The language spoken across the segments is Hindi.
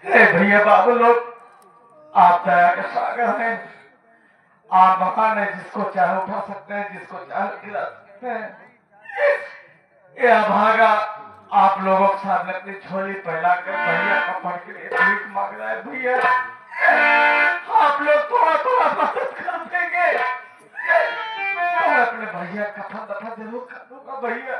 भैया बाबू लोग, आप दया के सागर हैं। आप मकान है, जिसको चाहे उठा सकते हैं, जिसको चाहे गिरा सकते हैं। यह भागा आप लोगों के सामने अपनी झोली फैला कर भैया कपड़ के लिए भीख मांग रहा है। भैया आप लोग थोड़ा थोड़ा मदद कर देंगे और अपने भैया कफन दफन जरूर कर दूंगा। भैया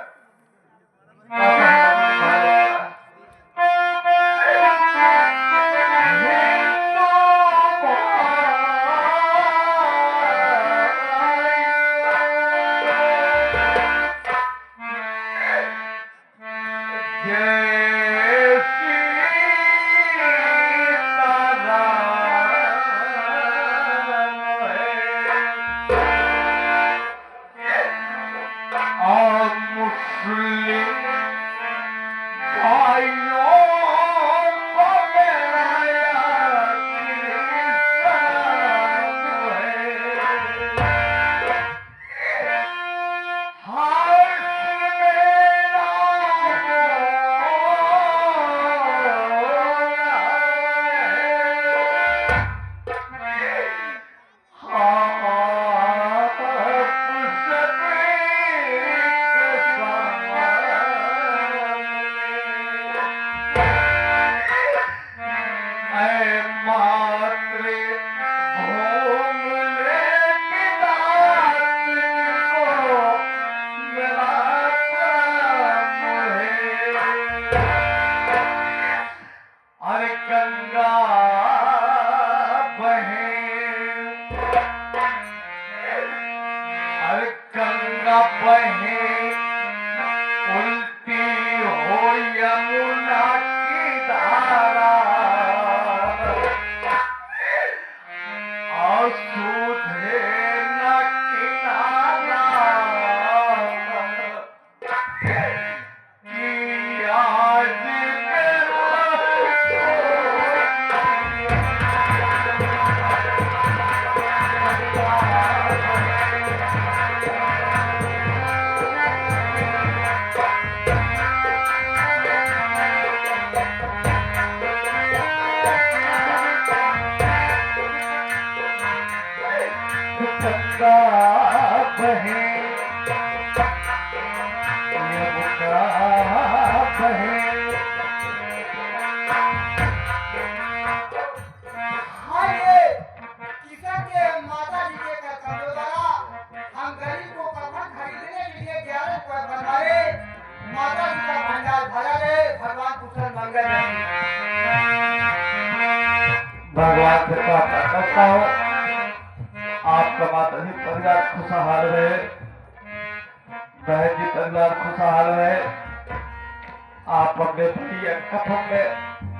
भगवान से प्रार्थना करता हूँ आपका माता जी परिवार खुशहाल रहे, बहन जी परिवार खुशहाल रहे। आप अपने भैया कफन में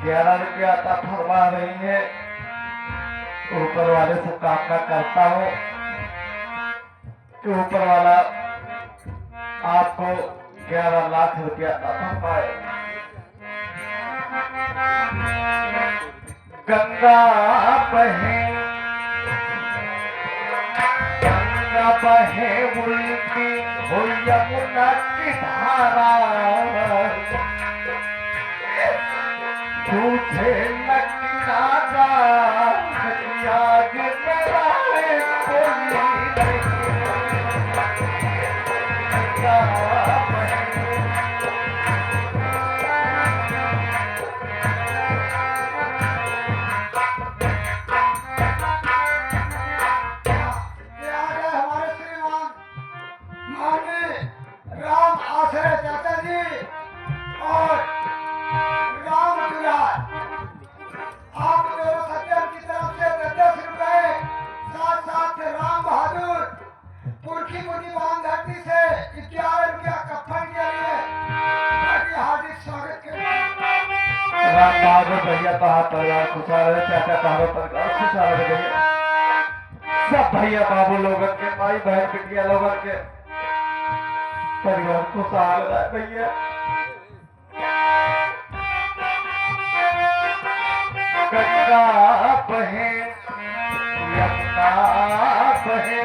11 रुपया आता फरमा रही है। ऊपर वाले से कामना करता हूँ कि ऊपर वाला आपको 11 लाख रुपया अता फरमाए। गंगा बहे उल्टी हो यमुना की धारा, तुझे न किनारा आज मेरा कोई भैया कहा परिवार खुशहाल रहे, चाचा कहा परिवार खुशहाल रहे। भैया सब भैया बाबू लोगन के, भाई बहन बिटिया लोगन के परिवार खुशहाल रहे। भैया गंगा बहे यमुना बहे,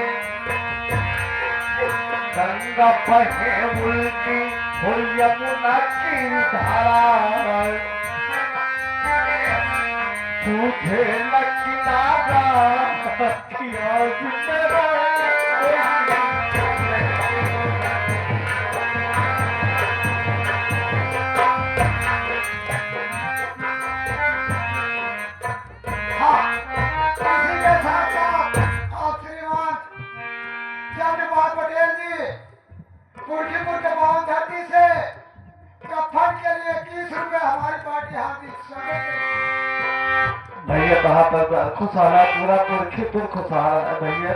गंगा बहे उल्टी हो यमुना की धारा, तुझे लगना किया जिंदगा पटेल जी कुर्जीपुर के बावन धरती से कफन के लिए 21 रुपए हमारी पार्टी हाथी भैया कहाँ पर खुशहाल पूरा कुर्जीपुर खुशहाल है भैया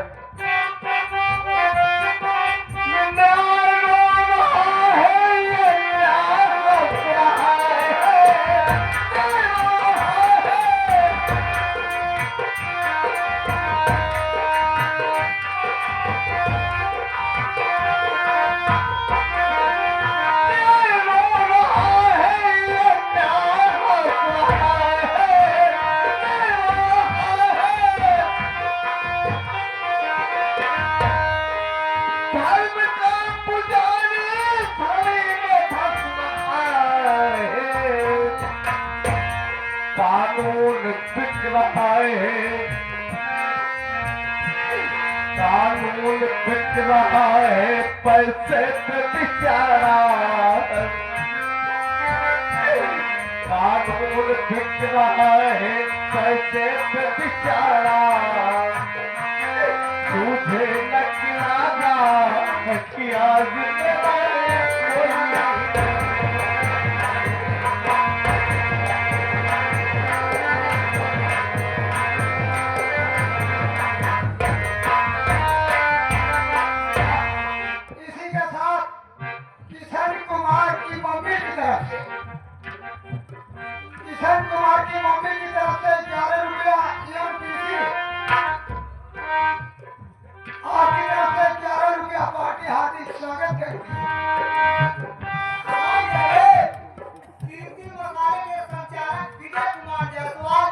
कानून बिक रहा है कानून बिक रहा है पैसे पे बेचारा कानून बिक रहा है पैसे पे बेचारा तुझे लगना किया किशन कुमार की मम्मी की तरफ से 11 रुपया EMTC आपकी तरफ से 11 रुपया पार्टी हार्दिक स्वागत करती है। कीर्ति मसाले के संचालक विजय कुमार जायसवाल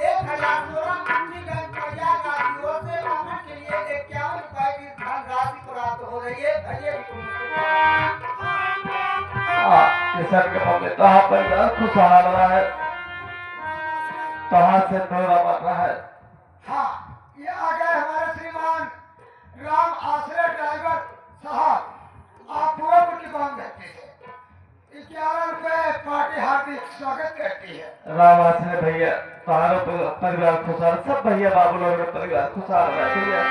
1016 मुंशीगंज प्रयागराज की ओर से कफन के लिए 51 रुपए की धनराशि प्राप्त हो रही है। भैया किसान के मम्मी कहाँ पर खुशहाल रहा है कहाँ से दौरा बन रहा है। हाँ ये आ गए हमारे श्रीमान राम आश्रय ड्राइवर साहब आप पूरा की बात करते हैं 11 रुपए पार्टी हार्दिक स्वागत करती है। राम आश्रय भैया तुम्हारा परिवार खुशहाल सब भैया बाबू लोग परिवार खुशहाल रहा भैया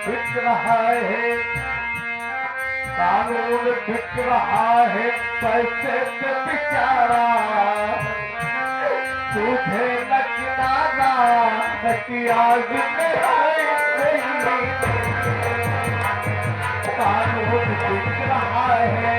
बिक रहा है कानून बिक रहा है पैसे पे बेचारा तुझे लगना किया कानून बिक रहा है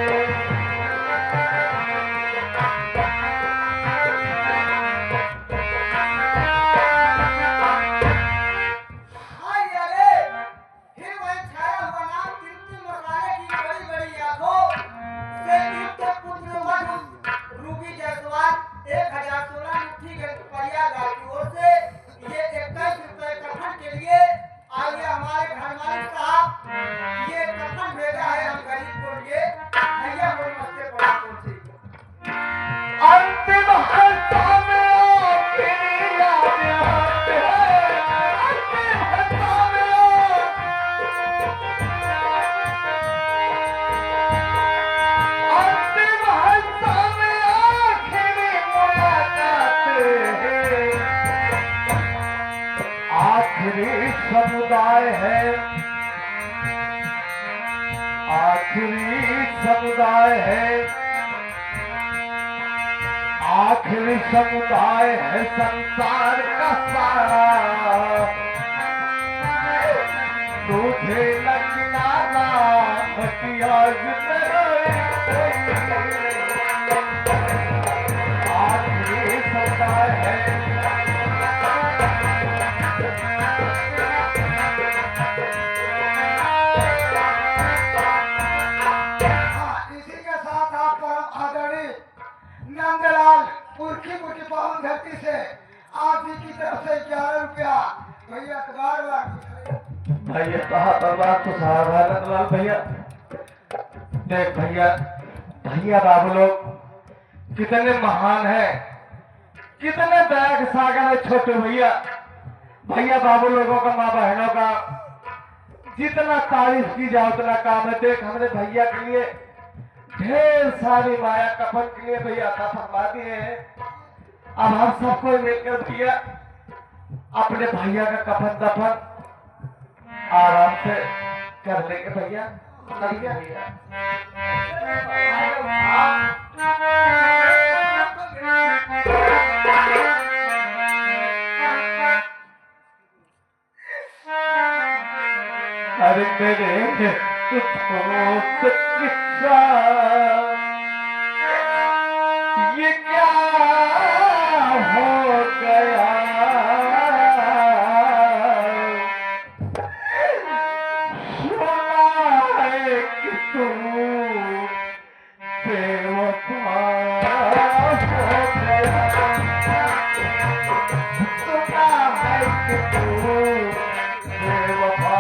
आखिरी समुदाय है आखिरी समुदाय है आखिरी समुदाय है संसार का सारा तुझे लगना किया आखिरी समुदाय है इसी के साथ भैया बार बार भैया कहा परिवार को सहारा नंदलाल भैया। देख भैया, भैया बाबू लोग कितने महान है, कितने दया के सागर है छोटे भैया। भैया बाबू लोगों का, माँ बहनों का जितना तारीफ की जाए उतना काम है। देख हमने भैया के लिए ढेर सारी माया कफन के लिए भैया अता फरमा दिए हैं। अब हम सबको मिलकर भैया अपने भैया का कफन दफन आराम से कर लेंगे भैया। भैया अरे मेरे दोस्त किस्सा ये क्या हो गया, सुना है कि तू बेवफा हो गया, सुना है कि तू बेवफा।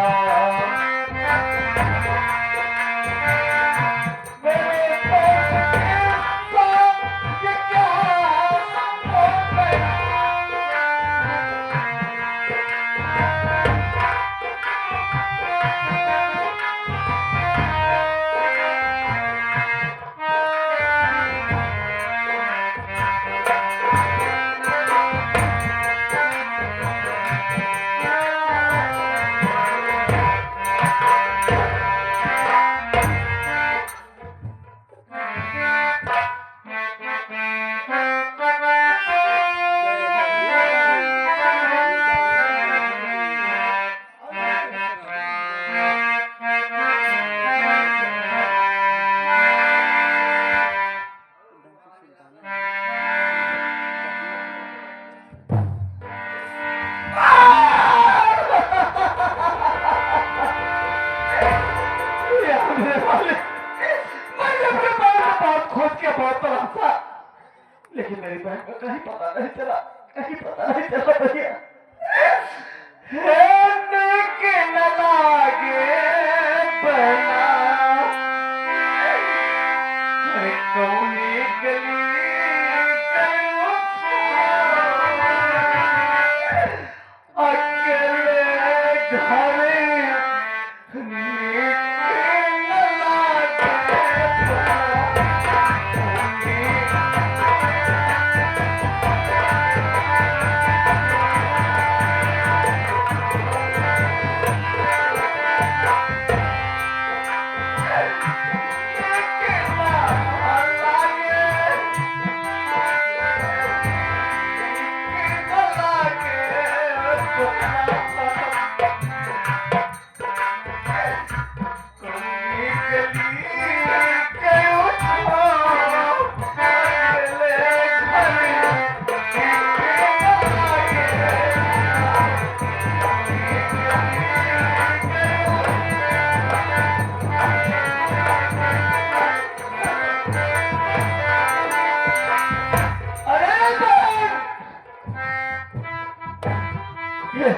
लेकिन मेरी बहन को कहीं पता नहीं चला, कहीं पता नहीं चला भैया। के न लागे बना कौनी गली अकेले घरे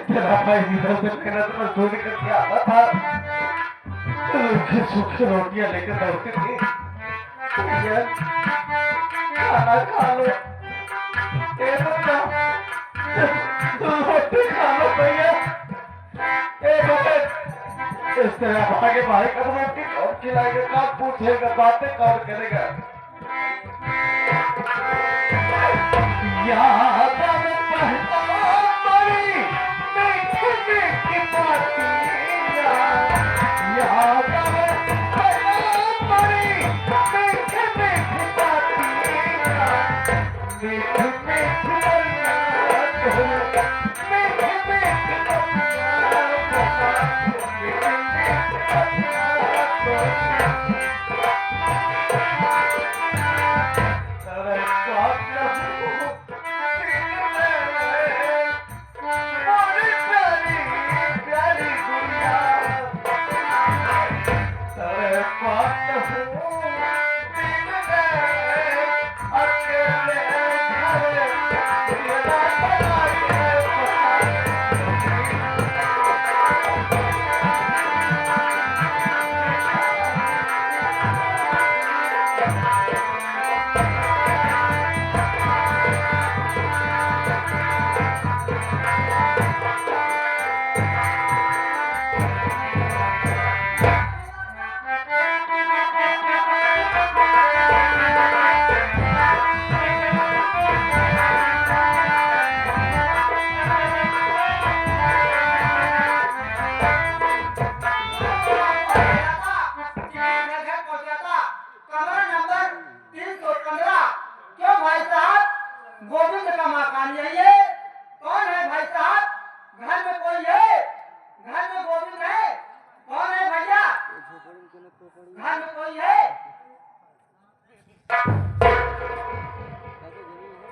तेरा भाई इधर से मेहनत में चोरी करके आता था, सूखी रोटियां लेकर दौड़ती थी। खाना खा लो, रोटी खा लो भैया। इस तरह भागे भाई का रोटी कौन खिलाएगा, कौन पूछेगा, बातें कौन करेगा। याद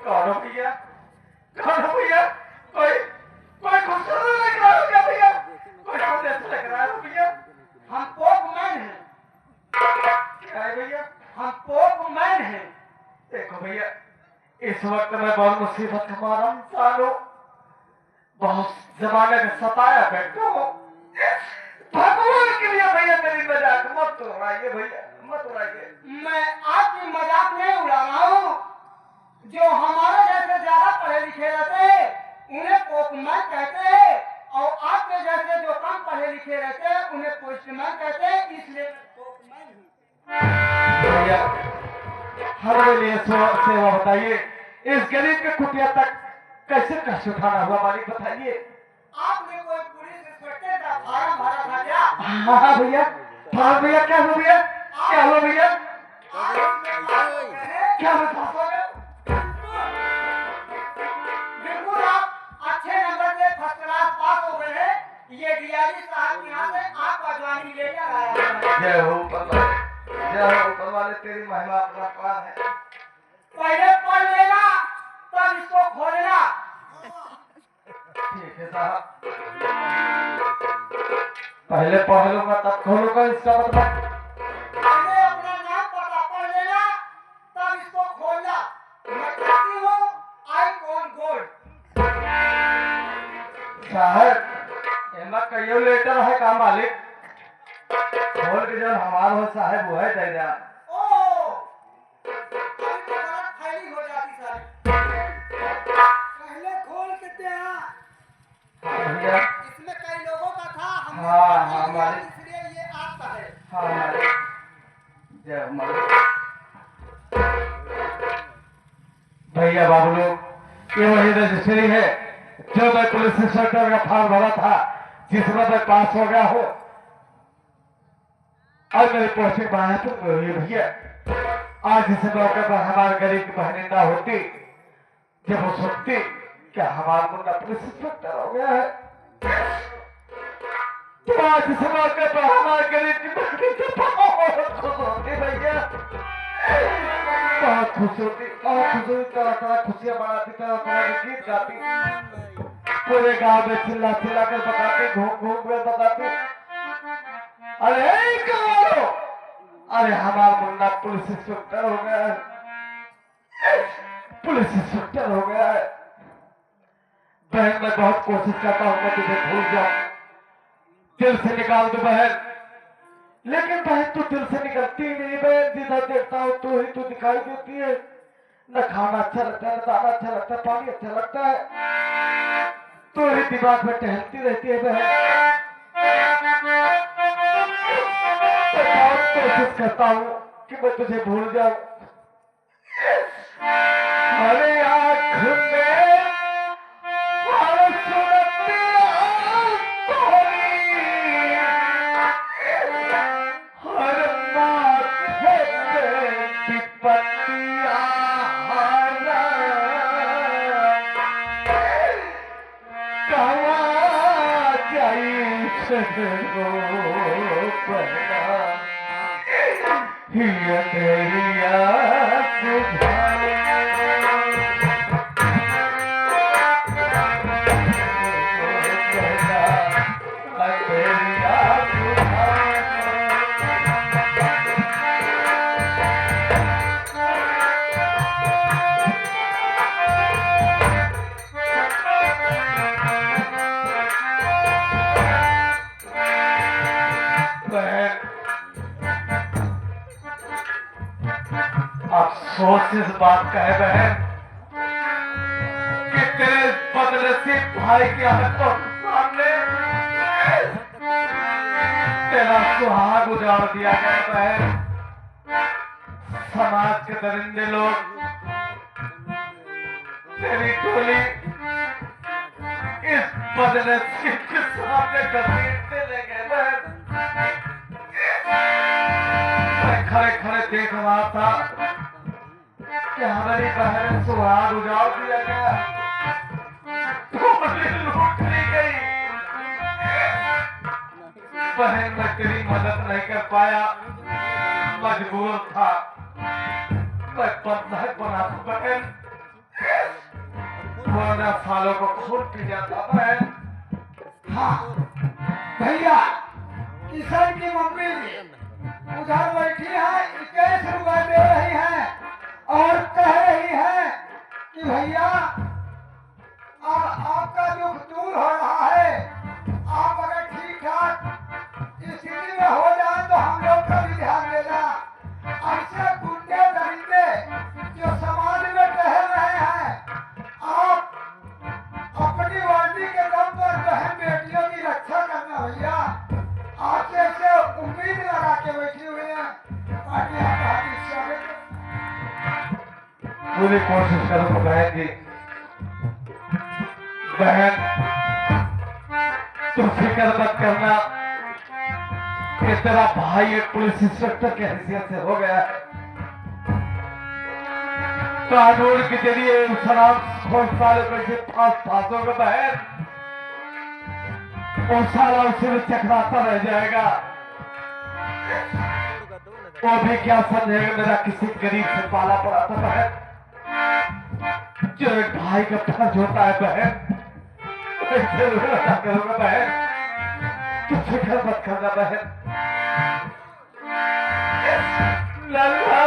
कौन हो भैया? कौन हो भैया? कोई कोई खूबसूरत लग रहा हो क्या भैया? कोई बहुत अच्छा लग रहा है भैया। हम पोपमैन हैं। क्या है भैया? हम पोपमैन हैं। देखो भैया, इस वक्त मैं बहुत मुसीबत का मारा इंसान हूँ, बहुत जमाने का सताया बैठा हूँ। भगवान के लिए भैया मेरी मजाक मत उड़ाइए भैया, मत उड़ाइए। मैं आपकी मजाक नहीं उड़ा रहा हूँ। जो हमारे जैसे ज्यादा पढ़े लिखे रहते हैं उन्हें पोपमैन कहते हैं, और आपके जैसे जो कम पढ़े लिखे रहते हैं उन्हें पोस्टमैन कहते हैं, इसलिए मैं पोपमैन हूँ। भैया हमारे लिए सेवा बताइए, इस गरीब के कुटिया तक कैसे कष्ट उठाना हुआ मालिक बताइए। आपने कोई पुलिस इंस्पेक्टर का फार्म भरा था क्या? हाँ भैया। हाँ भैया, क्या हो भैया? क्या हो भैया? क्या बता पाओगे? बिल्कुल, आप अच्छे नंबर से फर्स्ट क्लास पास हो गए हैं। ये डीआईजी साहब के यहाँ से आपका ज्वाइनिंग लेटर आया है। जय हो ऊपर वाले, जय हो ऊपर वाले, तेरी महिमा अपरंपार है। पहले पढ़ लेना तब इसको खोलना। ठीक है साहब, पहले पढ़ लूंगा तब खोलूंगा, इसका मतलब। पहले अपना नाम पता पढ़ लेना तब इसको खोलना। मैं कहती हूँ आई कॉन गोल्ड। साहब एमा कईयो लेटर है का मालिक? खोल के जब हमार हो साहब वो है दे जा। ओ, अभी तो गलत फैली हो जाती सारी। पहले खोल के दे। भैया इसमें कई लोगों का था, हमने हाँ, पढ़ लिया, मालिक। इसलिए ये आपका है। हाँ मालिक, जय हो मालिक। भैया बाबू लोग, ये वही रजिस्ट्री है जो मैं पुलिस इंस्पेक्टर का फॉर्म भरा था, जिसमें मैं पास हो गया हूँ, और मेरी पोस्टिंग बढ़ाया तो ये भैया आज इस मौके पर हमारे गरीब की बहनिंदा होती, जब वो सुनती क्या हमारा मुन्ना पुलिस इंस्पेक्टर हो गया है, तो आज इस मौके पर हमारे गरीब की बहनिंदा बहुत खुश होती भैया, बहुत खुश होती, बहुत खुश होती, तरह तरह खुशियां मनाती, तरह तरह के गीत गाती, पूरे गांव में चिल्ला चिल्ला कर बताती, घूम घूम कर बताती, अरे करो, अरे हमारा मुन्ना पुलिस इंस्पेक्टर हो गया है, पुलिस इंस्पेक्टर हो गया है। बहन मैं बहुत कोशिश करता हूँ मैं तुझे भूल जाऊं, दिल से निकाल दो बहन, लेकिन बहन तू दिल से निकलती ही नहीं बहन, जिधर देखता हूँ तू ही तू दिखाई देती है। न खाना अच्छा लगता है, न दाना अच्छा लगता है, पानी अच्छा लगता है, तू ही दिमाग में टहलती रहती है बहन। मैं बहुत कोशिश करता हूँ कि मैं तुझे भूल जाऊं, हमारे आँख में हर सूरत हर माथे पे विपत्तियाँ कहाँ जाई सजनो पहला ये तेरी आँख अफसोस इस बात का है बहन कि तेरे बदनसीब भाई की हाथों सामने तेरा सुहाग उजाड़ दिया गया बहन। समाज के दरिंदे लोग तेरी टोली इस बदनसीब के सामने घसीटते ले गए बहन। मैं खड़े खड़े देख रहा था कि हमारी बहन सुहाग उजाड़ दिया गया, टोली लूट ली गई। बहन मैं तेरी मदद नहीं कर पाया, मजबूर था। मैं बदलाव बना बहन, पुराने सालों को खून पी जाता बहन। हाँ भैया, किशन की मम्मी उधर बैठी है, 21 रुपए दे रही है और कह रही है कि भैया अब आपका दुख दूर हो रहा है, आप अगर ठीक ठाक स्थिति में हो जाए तो हम लोग का भी ध्यान देना। ऐसे गुंडे दरिंदे जो समाज में टहल रहे हैं, आप अपनी वर्दी के दम पर बहन बेटियों की रक्षा करना भैया। आपसे ऐसे उम्मीद लगा के बैठी हुई है, पार्टी आपका हार्दिक स्वागत। पूरी कोशिश करूंगा बहन जी। बहन तुम फिक्र मत करना कि तेरा भाई एक पुलिस इंस्पेक्टर की हैसियत से हो गया है। कानून के जरिए उस सलाम खोज सालों को इसे फांसोगे बहन, वो साला उसे भी चकराता रह जाएगा। वो भी क्या समझेगा मेरा किसी गरीब से पाला पड़ा था बहन, जो एक भाई का फर्ज होता है बहन। करूंगा बहन, तू फिक्र मत करना बहन। लल्ला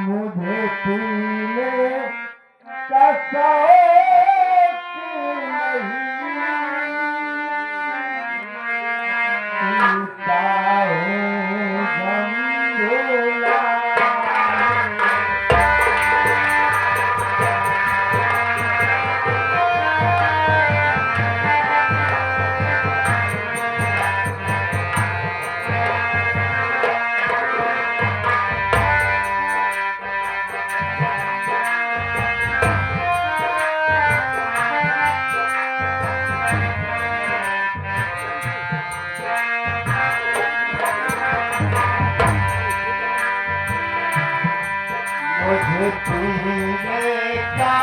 मुझे पीने का शौक नहीं, पीता हूँ गंगोला। मुझे पीने का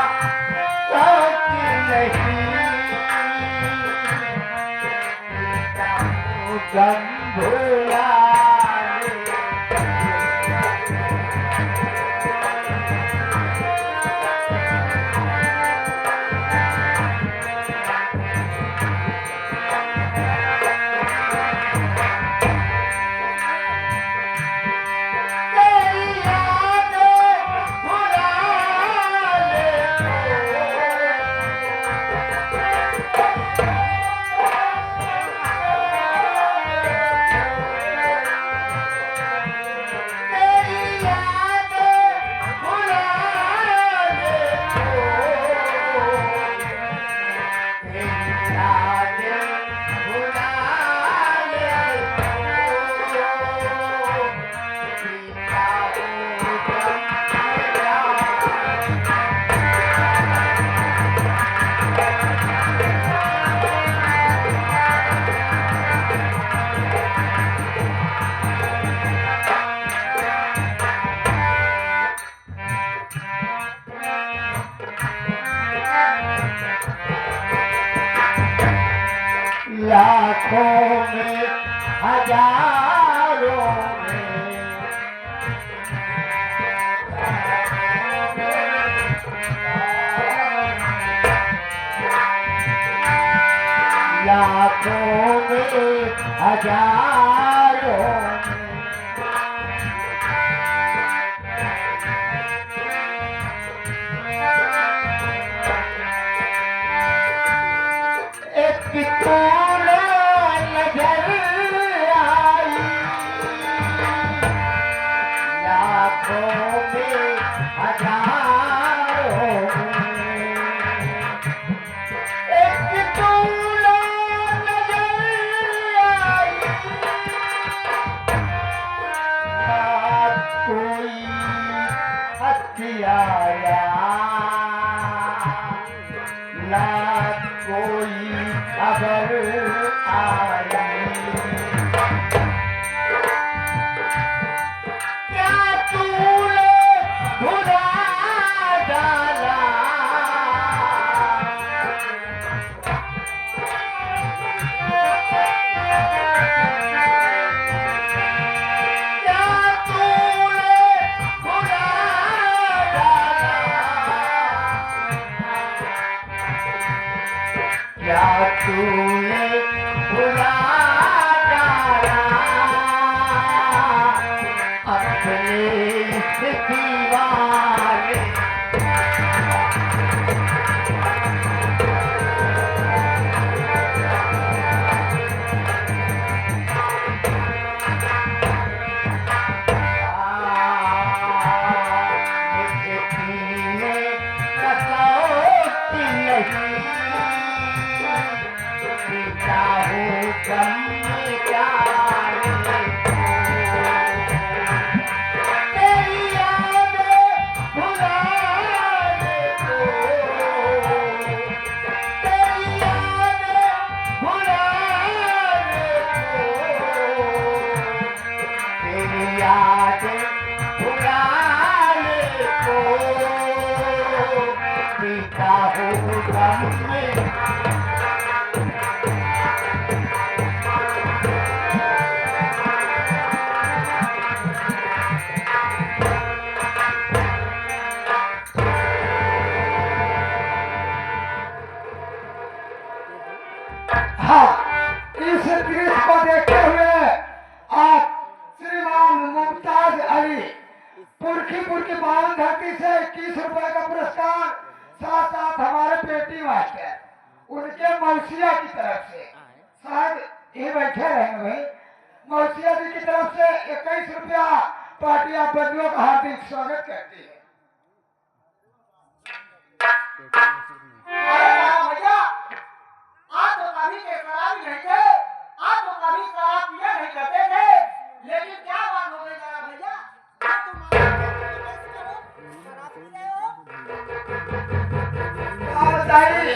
शौक नहीं, गंगोला। लाखों में हजारों में लाखों में हजारों एक तूने नजर आई लाखों में हजारों एक तूने नजर आई कोई हथियाया लाख कोई अगर आई क्या तूने भुला डाला क्या तूने भुला क्या तूने भुला डाला अपने इस दीवाने मुझे पीने कसौटी नहीं पीता हूँ गम में प्यारे तेरी यादें भुलाने को तेरी यादें भुलाने को तेरी यादें भुलाने को पीता हूँ गम में हाँ, इस दृश्य को देखते हुए आप श्रीमान मुमताज अली पुरखीपुर की पावन धरती से 21 रुपए का पुरस्कार साथ साथ हमारे पेटी मास्टर उनके मौसिया की तरफ से शायद ये बैठे रहेंगे भाई मौसिया जी की तरफ से 21 रुपया पार्टी आप बंधुओं का हार्दिक स्वागत करती है। भैया आप तो कभी के शराब नहीं थे, आप तो कभी शराब पिया नहीं करते थे, लेकिन क्या बात हो गई जरा भैया? आप तो शराब पी रहे हो? आप बताइए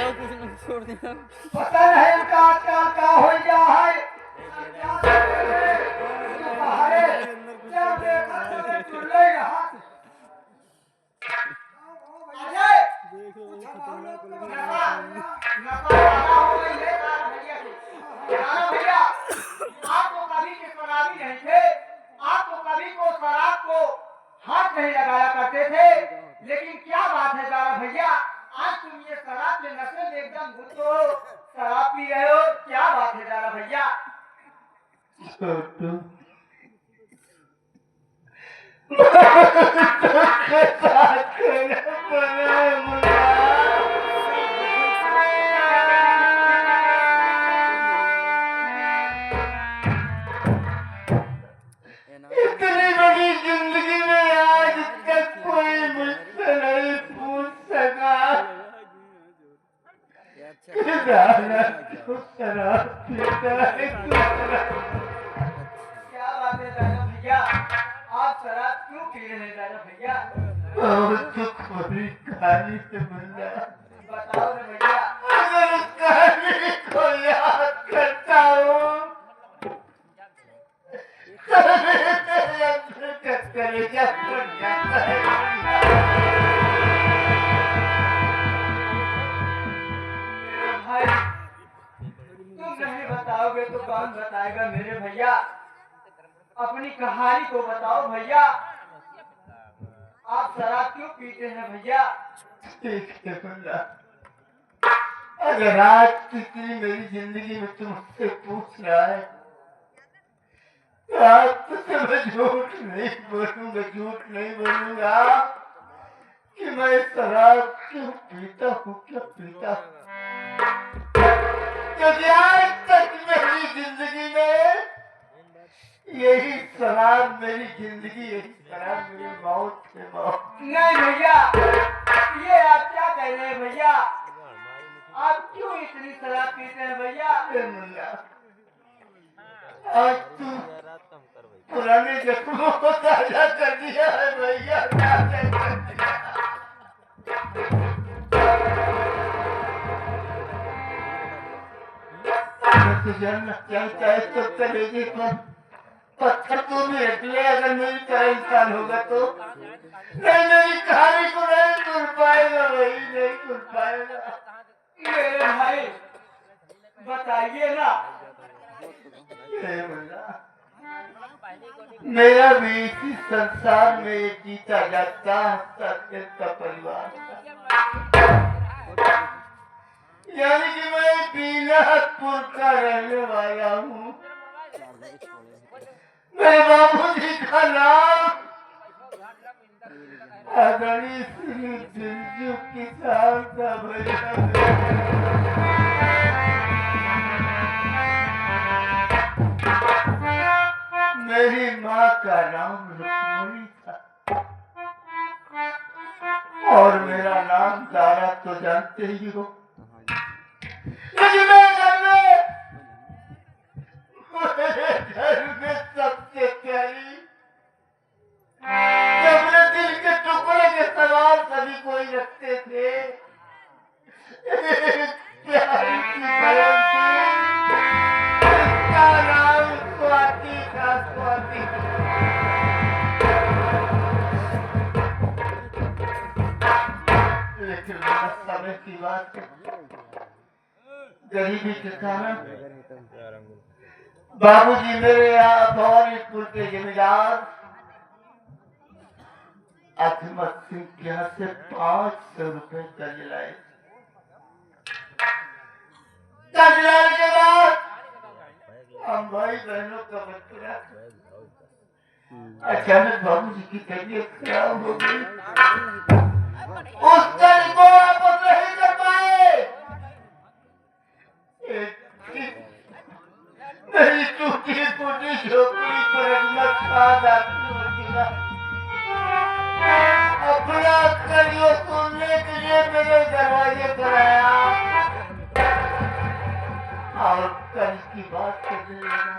पता नहीं उनका आजकल क्या हो गया है क्या बाहर जब देखा तो चुल्ले रहा अजय नशा हो गई है तारा भैया की। तारा भैया आप तो कभी के शराबी नहीं थे, आप तो कभी को शराब को हाथ नहीं लगाया करते थे, लेकिन क्या बात है तारा भैया आज तुम ये शराब के नशे में एकदम घुस हो, शराब पी रहे हो, क्या बात है तारा भैया? इतनी बड़ी जिंदगी में आज तक कोई मुझसे नहीं पूछ सका क्या बात है तारा भैया आप शराब क्यों पी रहे हैं तारा भैया? तो कोई कहानी से मिलना बताओ ना भैया। अगर उस कहानी को याद करता हूँ तो मेरे अंदर का कलेजा फट जाता है। मेरे भाई तुम नहीं बताओगे तो कौन बताएगा मेरे भैया? अपनी कहानी को बताओ भैया। आप शराब क्यों पीते हैं भैया? ठीक है मुन्ना, अगर आज किसी मेरी जिंदगी में तुम मुझसे पूछ रहा है तो आज तुझसे मैं झूठ नहीं बोलूंगा, झूठ नहीं बोलूंगा कि मैं शराब क्यों पीता हूँ, क्यों पीता हूँ। क्योंकि आज तक मेरी जिंदगी में यही शराब मेरी जिंदगी, यही शराब मेरी मौत है, मौत। नहीं भैया, ये आप क्या कह रहे हैं भैया? आप क्यों इतनी शराब पीते हैं भैया? मुल्ला, आज तू पुराने जख्मों को ताजा कर दिया है भैया, ताजा कर दिया। तो जानना चाहता है तो कलेजे पर पत्थर तो भी रख ले, अगर मेरी तरह इंसान होगा तो। नहीं, मेरी कहानी को नहीं सुन पाएगा भाई, नहीं सुन पाएगा। मेरे भाई बताइए ना। मेरा भी इसी संसार में एक जीता जाता का परिवार, यानी कि मैं बीनापुर का रहने वाला हूँ। मेरे बाबूजी का नाम आदरणीय श्री बिरजू किसान का भैया। मेरी माँ का नाम रुक्मणी था और मेरा नाम तारा तो जानते ही हो। लेकिन मेरे घर में सबसे प्यारी, अपने दिल के टुकड़े के सवाल सभी कोई रखते थे, प्यारी की बहन थी, इसका नाम स्वाति था, स्वाति। लेकिन समय की बात है, गरीबी के कारण बाबूजी मेरे यहाँ भवानीपुर के जमींदार अजमत सिंह के यहाँ से 500 रुपए कर्ज लाए। कर्ज लाने के बाद हम भाई बहनों का बचपना, अचानक बाबूजी की तबीयत खराब हो गई। उस कर्ज को वापस नहीं कर पाए। मेरी टूटी फूटी झोपड़ी पर अपना करियो सुनने के लिए मेरे दरवाजे पर आया और कल की बात करने लगा।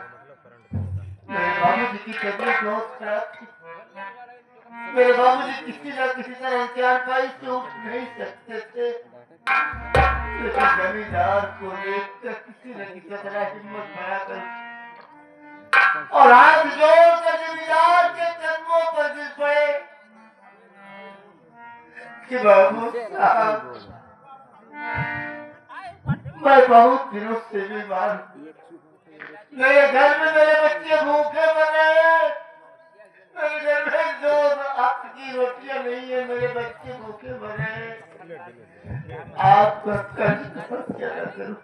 मेरे बाबूजी की तबीयत बहुत खराब थी। मेरे बाबूजी किसी न किसी तरह चारपाई से उठ नहीं सकते थे, लेकिन जमींदार को देखकर किसी न किसी तरह हिम्मत बनाकर और हाथ जोड़कर जमींदार के कदमों पर गिर पड़े कि बाबू साहब, मैं बहुत दिनों से बीमार हूँ। मेरे घर में मेरे बच्चे भूखे मर रहे हैं। मेरे घर में 2 वक्त की रोटियां नहीं है, मेरे बच्चे भूखे मर रहे हैं। आपका कर्ज क्या करूं?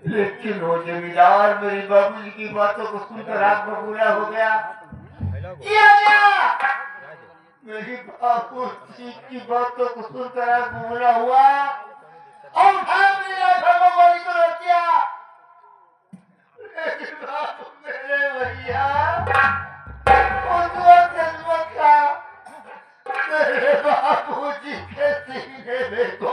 लेकिन वो जमींदार मेरे बाबूजी की बातों को सुनकर आग बबूला हो गया। मेरी बाबूजी की बातों को सुनकर आग बबूला हुआ और मेरे भैया उस वक्त मेरे बाबूजी के सीने में को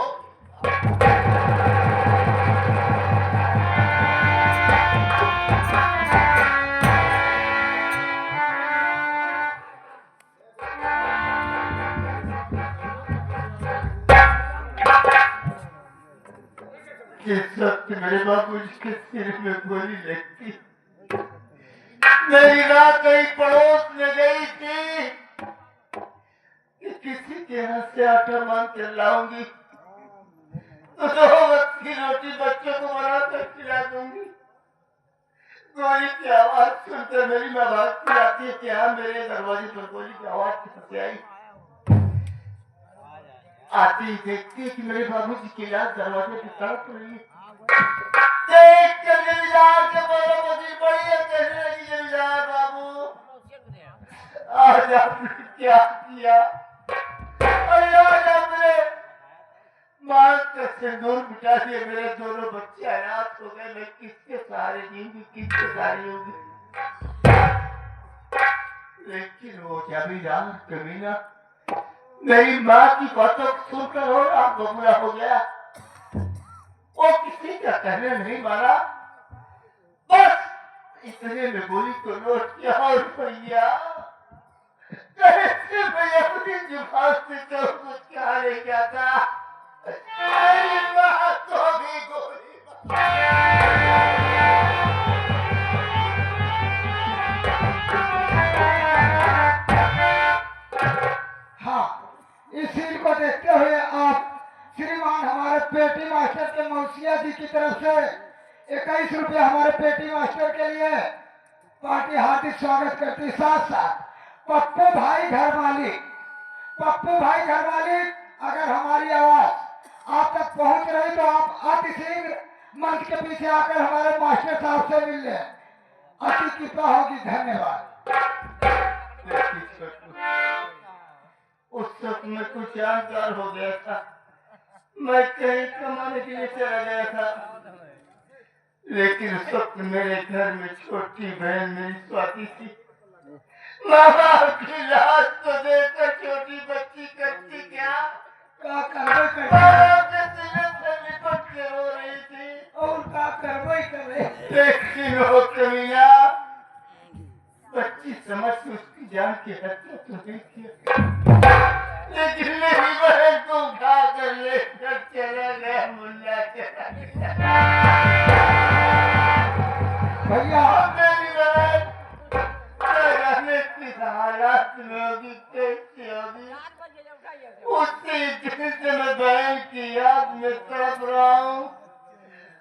जिस वक्त मेरे बाबूजी के सिर में गोली लगती, मेरी राह कहीं पड़ोस में गई थी कि किसी के यहाँ से आटा मांग कर लाऊंगी तो 2 वक्त की रोटी बच्चों को बनाकर खिला दूंगी। गोली की आवाज सुनकर मेरी माँ भागती आती है कि हाँ, मेरे दरवाजे पर गोली की आवाज कैसे आई। आती देखती कि मेरे बाबूजी की लाश दरवाजे पे तड़प रही है। देख कर जमींदार के बोलो मुझे बड़ी कहने लगी, जमींदार बाबू आज आपने क्या किया? अरे आज आपने मां का सिंदूर मिटा दिया, मेरे दोनों बच्चे अनाथ हो गए, मैं किसके सहारे जीऊंगी, किसके सहारे होगी? लेकिन वो जमींदार कमीना मेरी माँ की बातों को सुनकर हो आप बबूला हो गया। वो किसी का कहने नहीं माना, बस इतने में गोली को नोट किया और भैया कैसे मैं अपनी जुबान से जो कुछ कहा नहीं गया था, मेरी माँ को भी गोली इस सीन को देखते हुए आप श्रीमान हमारे पेटी मास्टर के मौसिया जी की तरफ से 21 रुपया हमारे पेटी मास्टर के लिए पार्टी हार्दिक स्वागत करती। साथ साथ पप्पू भाई घर मालिक अगर हमारी आवाज आप तक पहुंच रही तो आप अति शीघ्र मंच के पीछे आकर हमारे मास्टर साहब से मिल लें, अति कृपा होगी। धन्यवाद। उस वक्त में कुछ जानकार हो गया था, मैं कहीं कमाने के लिए चला गया था, लेकिन उस वक्त मेरे घर में छोटी बहन मेरी स्वाति थी। माँ बाप की लाश को देखकर छोटी बच्ची करती क्या लिपट के रो रही थी और का करवाई कर रहे, लेकिन वो कमीना बच्ची समझ के उसकी जान की हत्या तो नहीं किया, लेकिन मेरी बहन को उठा कर लेकर चला गया, मुन्ना चला गया। भैया मेरी बहन रहने की हालात में होगी, कैसी होगी? उसी दिन से मैं बहन की याद में तड़प रहा हूँ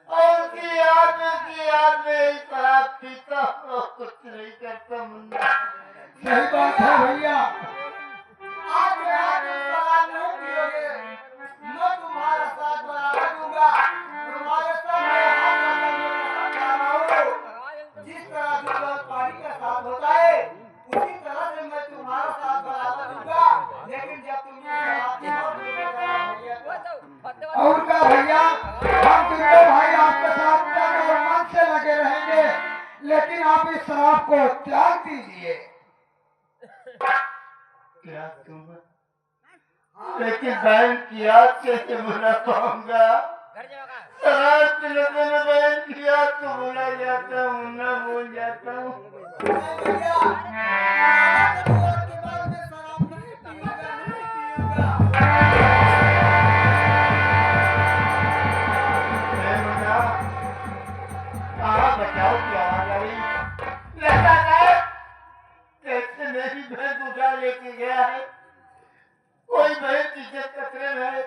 और उसकी याद में शराब पीता हूँ, कुछ नहीं करता मुन्ना। सही बात है भैया। आज शराब नहीं पियोगे, मैं तुम्हारा साथ बराबर दूंगा, तुम्हारे सामने जिस तरह दूध पानी का साथ होता है उसी तरह से मैं तुम्हारा साथ बराबर दूंगा, लेकिन जब तुम और का भैया हम तीनों भाई आपके साथ तन और मन से लगे रहेंगे, लेकिन आप इस शराब को त्याग दीजिए। क्या तुम? लेकिन बहन की याद कैसे भुला पाऊंगा? शराब के नशे में बहन की याद को भुला जाता हूँ, न भूल जाता हूँ। बताओ क्या आवाज आई? लगता है कैसे मेरी बहन उठा लेके गया है, कोई बहन की इज्जत खतरे में है।